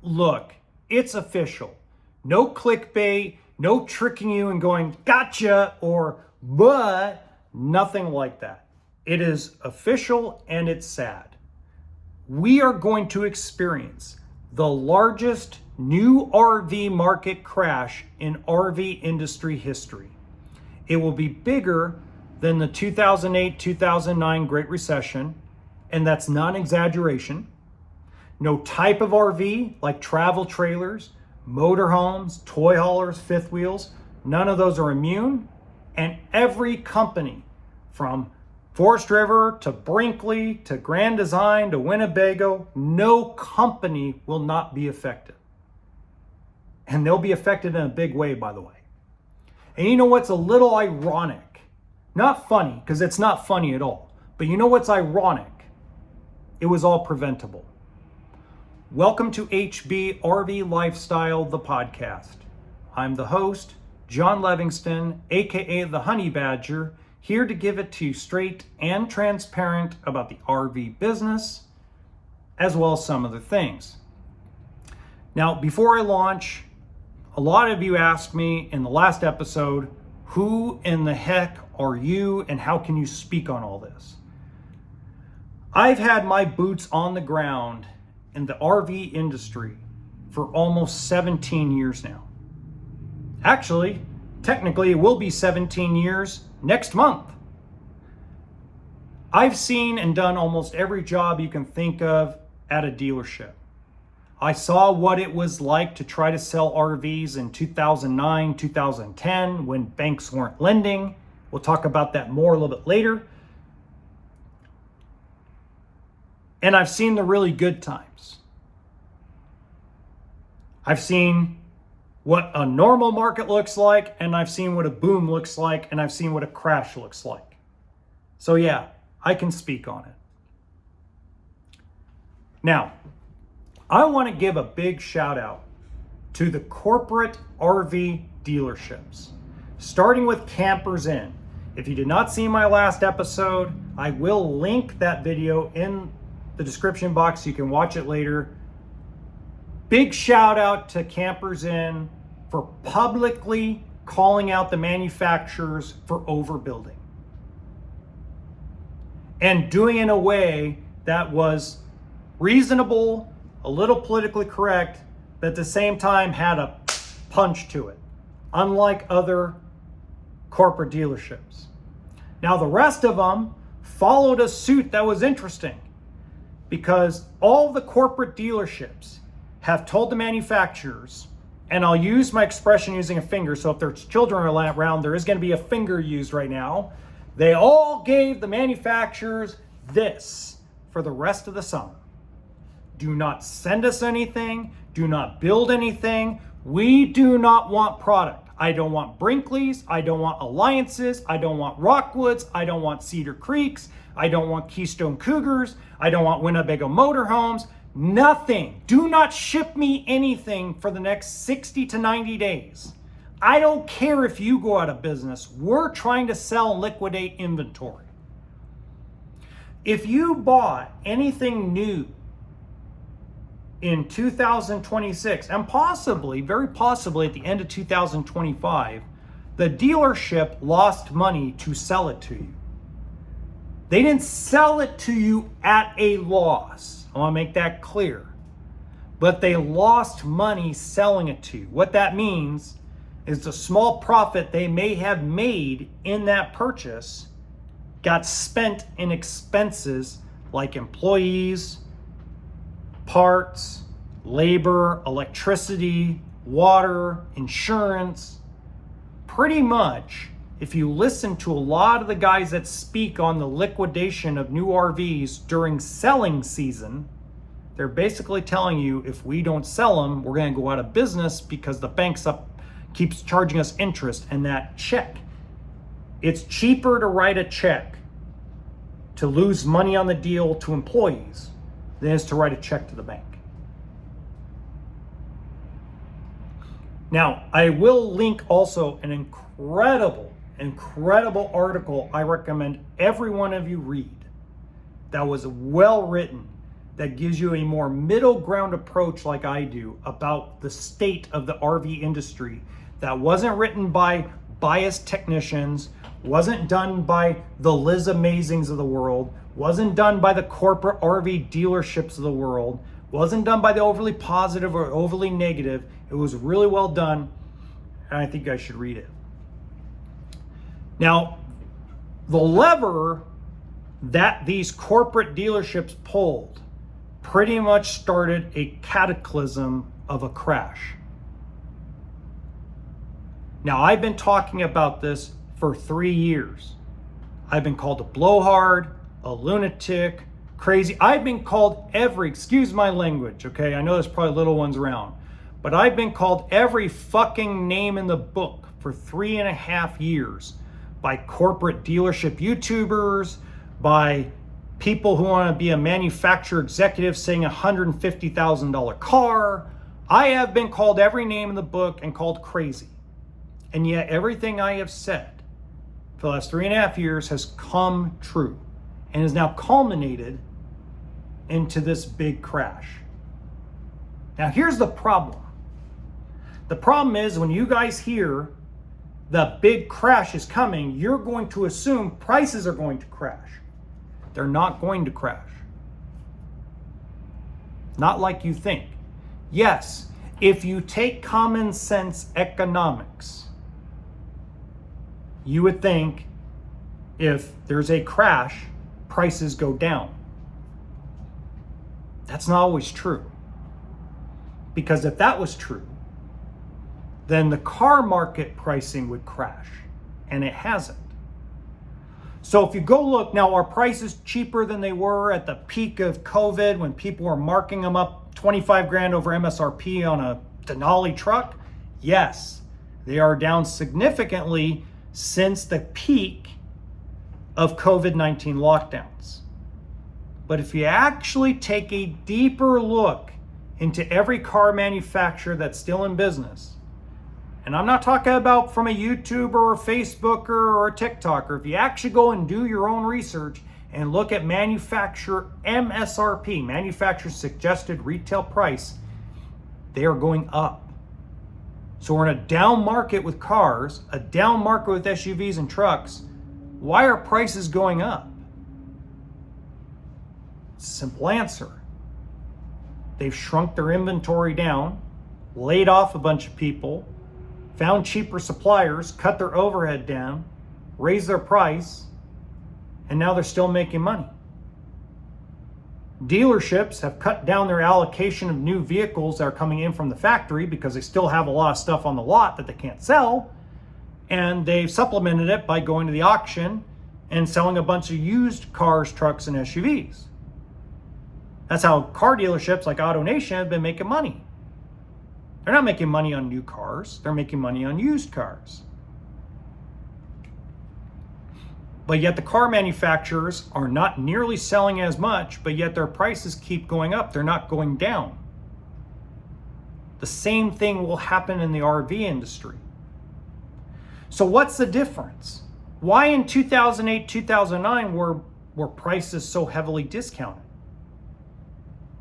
Look, it's official. No clickbait, no tricking you and going, gotcha, or but, nothing like that. It is official and it's sad. We are going to experience the largest new RV market crash in RV industry history. It will be bigger than the 2008-2009 Great Recession, and that's not an exaggeration. No type of RV, like travel trailers, motorhomes, toy haulers, fifth wheels, none of those are immune. And every company, from Forest River to Brinkley to Grand Design to Winnebago, no company will not be affected. And they'll be affected in a big way, by the way. And you know what's a little ironic? Not funny, because it's not funny at all. But you know what's ironic? It was all preventable. Welcome to HB RV Lifestyle, the podcast. I'm the host, John Levingston, aka the Honey Badger, here to give it to you straight and transparent about the RV business, as well as some other things. Now, before I launch, a lot of you asked me in the last episode, who in the heck are you and how can you speak on all this? I've had my boots on the ground in the RV industry for almost 17 years now. Actually, technically it will be 17 years next month. I've seen and done almost every job you can think of at a dealership. I saw what it was like to try to sell RVs in 2009, 2010 when banks weren't lending. We'll talk about that more a little bit later. And I've seen the really good times. I've seen what a normal market looks like, and I've seen what a boom looks like, and I've seen what a crash looks like. So yeah, I can speak on it. Now, I want to give a big shout out to the corporate RV dealerships, starting with Campers Inn. If you did not see my last episode, I will link that video in the description box so you can watch it later. Big shout out to Campers Inn for publicly calling out the manufacturers for overbuilding and doing it in a way that was reasonable, a little politically correct, but at the same time had a punch to it, unlike other corporate dealerships. Now, the rest of them followed a suit that was interesting because all the corporate dealerships have told the manufacturers, and I'll use my expression using a finger, so if there's children around, there is going to be a finger used right now. They all gave the manufacturers this for the rest of the summer. Do not send us anything. Do not build anything. We do not want product. I don't want Brinkley's. I don't want Alliances. I don't want Rockwoods. I don't want Cedar Creeks. I don't want Keystone Cougars. I don't want Winnebago Motorhomes. Nothing. Do not ship me anything for the next 60 to 90 days. I don't care if you go out of business. We're trying to sell and liquidate inventory. If you bought anything new in 2026, and possibly, very possibly at the end of 2025, the dealership lost money to sell it to you. They didn't sell it to you at a loss. I want to make that clear. But they lost money selling it to you. What that means is the small profit they may have made in that purchase got spent in expenses like employees, parts, labor, electricity, water, insurance. Pretty much, if you listen to a lot of the guys that speak on the liquidation of new RVs during selling season, they're basically telling you if we don't sell them, we're going to go out of business because the banks keeps charging us interest and that check. It's cheaper to write a check to lose money on the deal to employees than it is to write a check to the bank. Now, I will link also an incredible article I recommend every one of you read that was well written that gives you a more middle ground approach like I do about the state of the RV industry, that wasn't written by biased technicians, wasn't done by the Liz Amazings of the world, wasn't done by the corporate RV dealerships of the world, wasn't done by the overly positive or overly negative. It was really well done, and I think I should read it. Now, the lever that these corporate dealerships pulled pretty much started a cataclysm of a crash. Now, I've been talking about this for 3 years. I've been called a blowhard, a lunatic, crazy. I've been called excuse my language, okay? I know there's probably little ones around, but I've been called every fucking name in the book for 3.5 years by corporate dealership YouTubers, by people who want to be a manufacturer executive saying $150,000 car. I have been called every name in the book and called crazy. And yet everything I have said for the last 3.5 years has come true and is now culminated into this big crash. Now here's the problem. The problem is when you guys hear the big crash is coming, you're going to assume prices are going to crash. They're not going to crash. Not like you think. Yes, if you take common sense economics, you would think if there's a crash, prices go down. That's not always true. Because if that was true, then the car market pricing would crash, and it hasn't. So if you go look, now are prices cheaper than they were at the peak of COVID when people were marking them up 25 grand over MSRP on a Denali truck? Yes, they are down significantly since the peak of COVID-19 lockdowns. But if you actually take a deeper look into every car manufacturer that's still in business, and I'm not talking about from a YouTuber or a Facebooker or a TikToker. If you actually go and do your own research and look at manufacturer MSRP, manufacturer suggested retail price, they are going up. So we're in a down market with cars, a down market with SUVs and trucks. Why are prices going up? Simple answer. They've shrunk their inventory down, laid off a bunch of people, found cheaper suppliers, cut their overhead down, raised their price, and now they're still making money. Dealerships have cut down their allocation of new vehicles that are coming in from the factory because they still have a lot of stuff on the lot that they can't sell, and they've supplemented it by going to the auction and selling a bunch of used cars, trucks, and SUVs. That's how car dealerships like AutoNation have been making money. They're not making money on new cars. They're making money on used cars. But yet the car manufacturers are not nearly selling as much, but yet their prices keep going up. They're not going down. The same thing will happen in the RV industry. So what's the difference? Why in 2008, 2009 were prices so heavily discounted?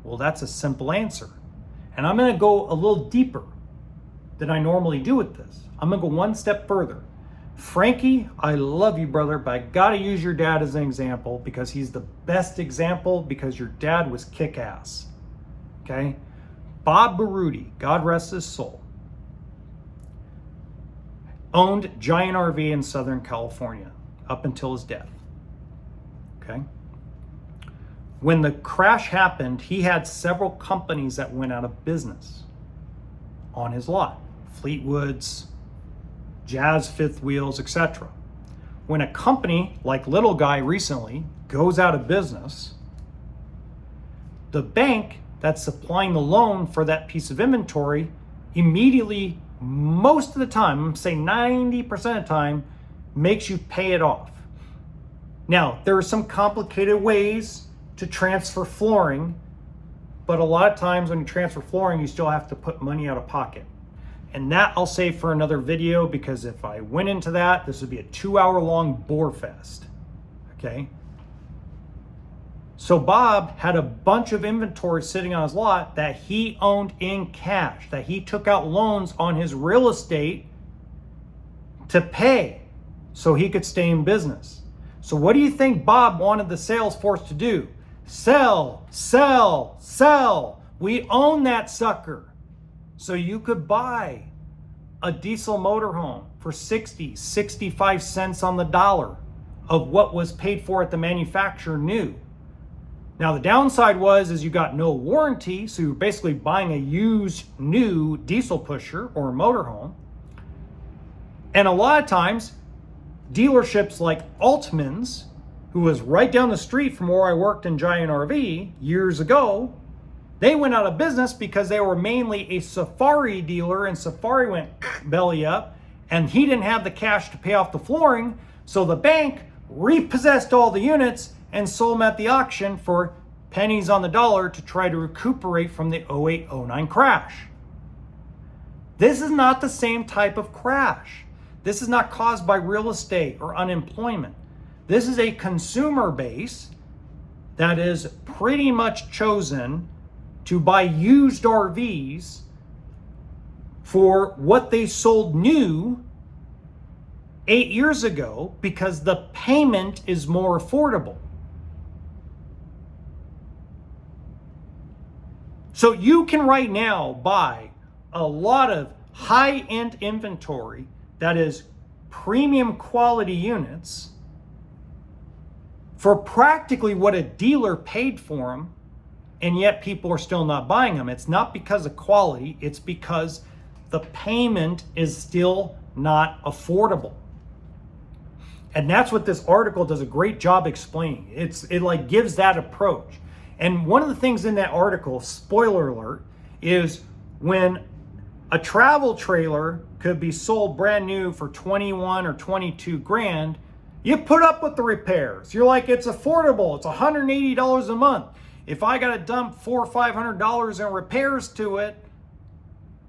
Well, that's a simple answer. And I'm going to go a little deeper than I normally do with this. I'm going to go one step further. Frankie, I love you, brother, but I got to use your dad as an example because he's the best example because your dad was kick-ass. Okay? Bob Baruti, God rest his soul, owned Giant RV in Southern California up until his death. Okay? When the crash happened, he had several companies that went out of business on his lot. Fleetwoods, Jazz Fifth Wheels, etc. When a company like Little Guy recently goes out of business, the bank that's supplying the loan for that piece of inventory immediately, most of the time, I'm saying 90% of the time, makes you pay it off. Now, there are some complicated ways to transfer flooring, but a lot of times when you transfer flooring, you still have to put money out of pocket. And that I'll save for another video because if I went into that, this would be a 2-hour long bore fest, okay? So Bob had a bunch of inventory sitting on his lot that he owned in cash, that he took out loans on his real estate to pay so he could stay in business. So what do you think Bob wanted the sales force to do? Sell, sell, sell. We own that sucker. So you could buy a diesel motorhome for 60, 65 cents on the dollar of what was paid for at the manufacturer new. Now the downside is you got no warranty, so you're basically buying a used new diesel pusher or a motorhome. And a lot of times, dealerships like Altman's, who was right down the street from where I worked in Giant RV years ago, they went out of business because they were mainly a Safari dealer, and Safari went belly up, and he didn't have the cash to pay off the flooring, so the bank repossessed all the units and sold them at the auction for pennies on the dollar to try to recuperate from the 08-09 crash. This is not the same type of crash. This is not caused by real estate or unemployment. This is a consumer base that is pretty much chosen to buy used RVs for what they sold new 8 years ago because the payment is more affordable. So you can right now buy a lot of high-end inventory that is premium quality units for practically what a dealer paid for them, and yet people are still not buying them. It's not because of quality, it's because the payment is still not affordable. And that's what this article does a great job explaining. It like gives that approach. And one of the things in that article, spoiler alert, is when a travel trailer could be sold brand new for 21 or 22 grand, you put up with the repairs. You're like, it's affordable. It's $180 a month. If I got to dump $400 or $500 in repairs to it,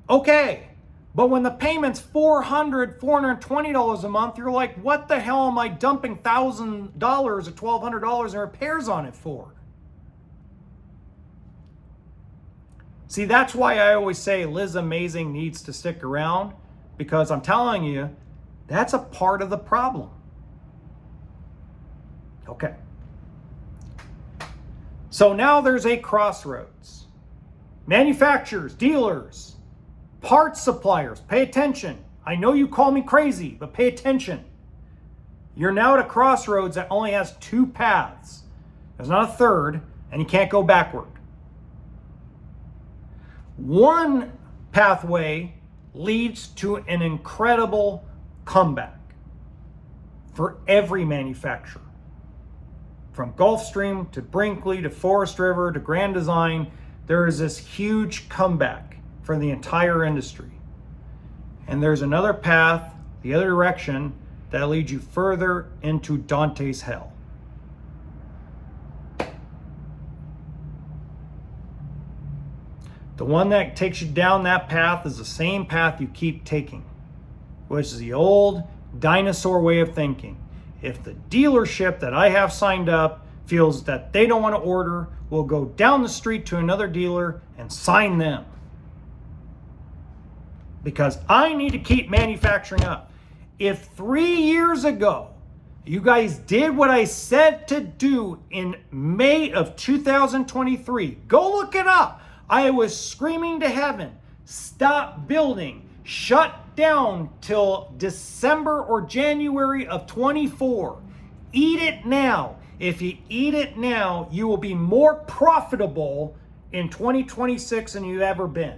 okay. But when the payment's $400, $420 a month, you're like, what the hell am I dumping $1,000 or $1,200 in repairs on it for? See, that's why I always say Liz Amazing needs to stick around, because I'm telling you, that's a part of the problem. Okay. So now there's a crossroads. Manufacturers, dealers, parts suppliers, pay attention. I know you call me crazy, but pay attention. You're now at a crossroads that only has two paths. There's not a third, and you can't go backward. One pathway leads to an incredible comeback for every manufacturer. From Gulfstream to Brinkley to Forest River to Grand Design, there is this huge comeback for the entire industry. And there's another path, the other direction, that leads you further into Dante's hell. The one that takes you down that path is the same path you keep taking, which is the old dinosaur way of thinking. If the dealership that I have signed up feels that they don't want to order, we'll go down the street to another dealer and sign them. Because I need to keep manufacturing up. If 3 years ago, you guys did what I said to do in May of 2023, go look it up. I was screaming to heaven, stop building, shut down till December or January of 24. Eat it now. If you eat it now, you will be more profitable in 2026 than you've ever been.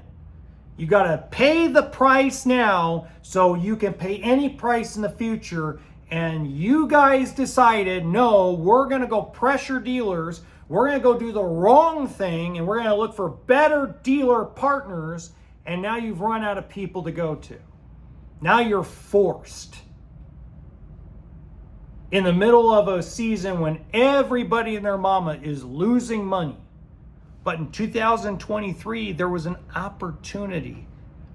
You got to pay the price now so you can pay any price in the future. And you guys decided, no, we're going to go pressure dealers. We're going to go do the wrong thing, and we're going to look for better dealer partners, and now you've run out of people to go to. Now you're forced. In the middle of a season when everybody and their mama is losing money. But in 2023, there was an opportunity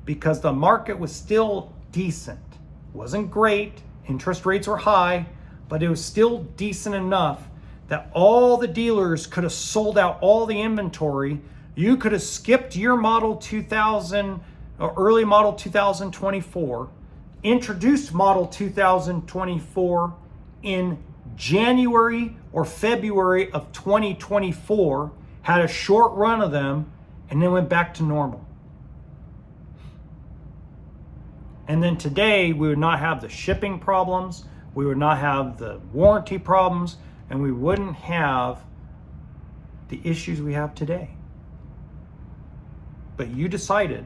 because the market was still decent. It wasn't great. Interest rates were high, but it was still decent enough that all the dealers could have sold out all the inventory. You could have skipped your model 2000 or early model 2024, introduced model 2024 in January or February of 2024, had a short run of them, and then went back to normal. And then today we would not have the shipping problems, we would not have the warranty problems, and we wouldn't have the issues we have today. But you decided,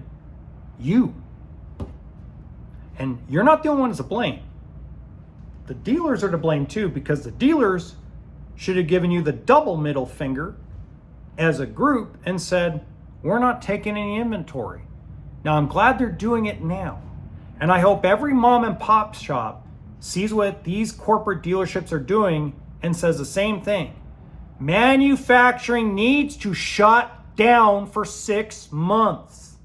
and you're not the only ones to blame. The dealers are to blame too, because the dealers should have given you the double middle finger as a group and said, we're not taking any inventory. Now, I'm glad they're doing it now. And I hope every mom and pop shop sees what these corporate dealerships are doing and says the same thing. Manufacturing needs to shut down for 6 months.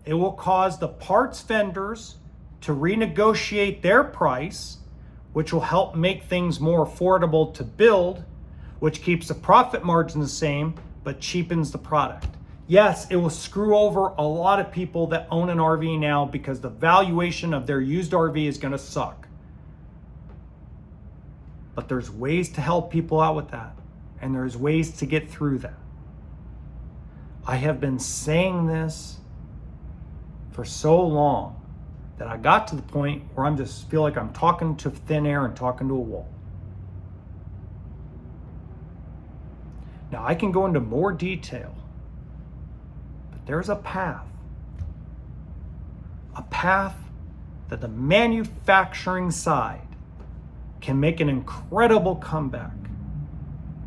It will cause the parts vendors to renegotiate their price, which will help make things more affordable to build, which keeps the profit margin the same, but cheapens the product. Yes, it will screw over a lot of people that own an RV now because the valuation of their used RV is going to suck. But there's ways to help people out with that, and there's ways to get through that. I have been saying this for so long that I got to the point where I'm just feel like I'm talking to thin air and talking to a wall. Now I can go into more detail, but there's a path that the manufacturing side can make an incredible comeback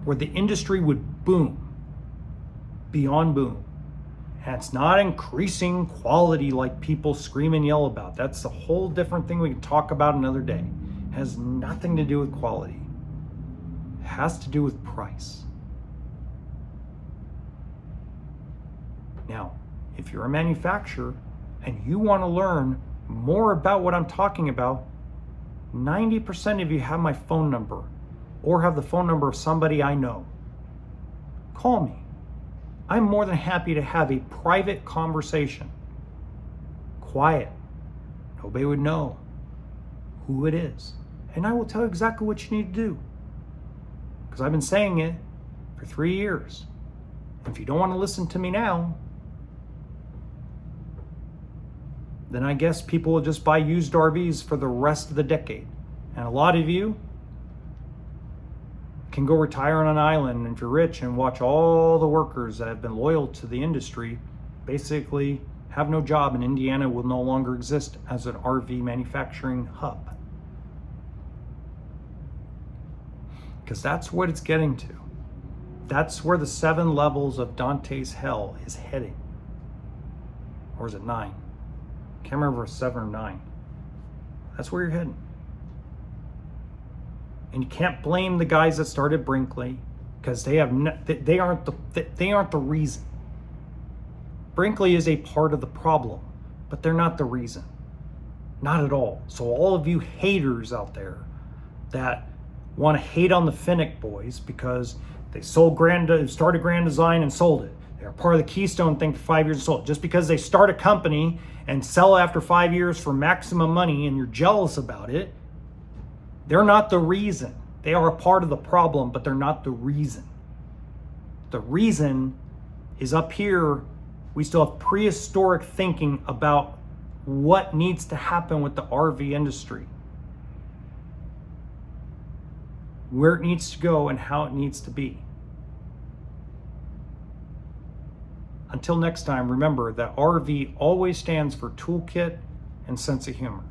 where the industry would boom, beyond boom. And it's not increasing quality like people scream and yell about. That's a whole different thing we can talk about another day. It has nothing to do with quality. It has to do with price. Now, if you're a manufacturer and you want to learn more about what I'm talking about, 90% of you have my phone number or have the phone number of somebody I know. Call me. I'm more than happy to have a private conversation. Quiet. Nobody would know who it is. And I will tell you exactly what you need to do. Because I've been saying it for 3 years. If you don't want to listen to me now, then I guess people will just buy used RVs for the rest of the decade. And a lot of you can go retire on an island if you're rich and watch all the workers that have been loyal to the industry basically have no job, and Indiana will no longer exist as an RV manufacturing hub. Because that's what it's getting to. That's where the 7 levels of Dante's hell is heading. Or is it 9? Can't remember if it's 7 or 9. That's where you're heading. And you can't blame the guys that started Brinkley because they aren't the reason. Brinkley is a part of the problem, but they're not the reason. Not at all. So all of you haters out there that want to hate on the Finnick boys because they started Grand Design and sold it. They're part of the Keystone thing for 5 years and sold it. Just because they start a company and sell after 5 years for maximum money and you're jealous about it, they're not the reason. They are a part of the problem, but they're not the reason. The reason is up here. We still have prehistoric thinking about what needs to happen with the RV industry, where it needs to go and how it needs to be. Until next time, remember that RV always stands for toolkit and sense of humor.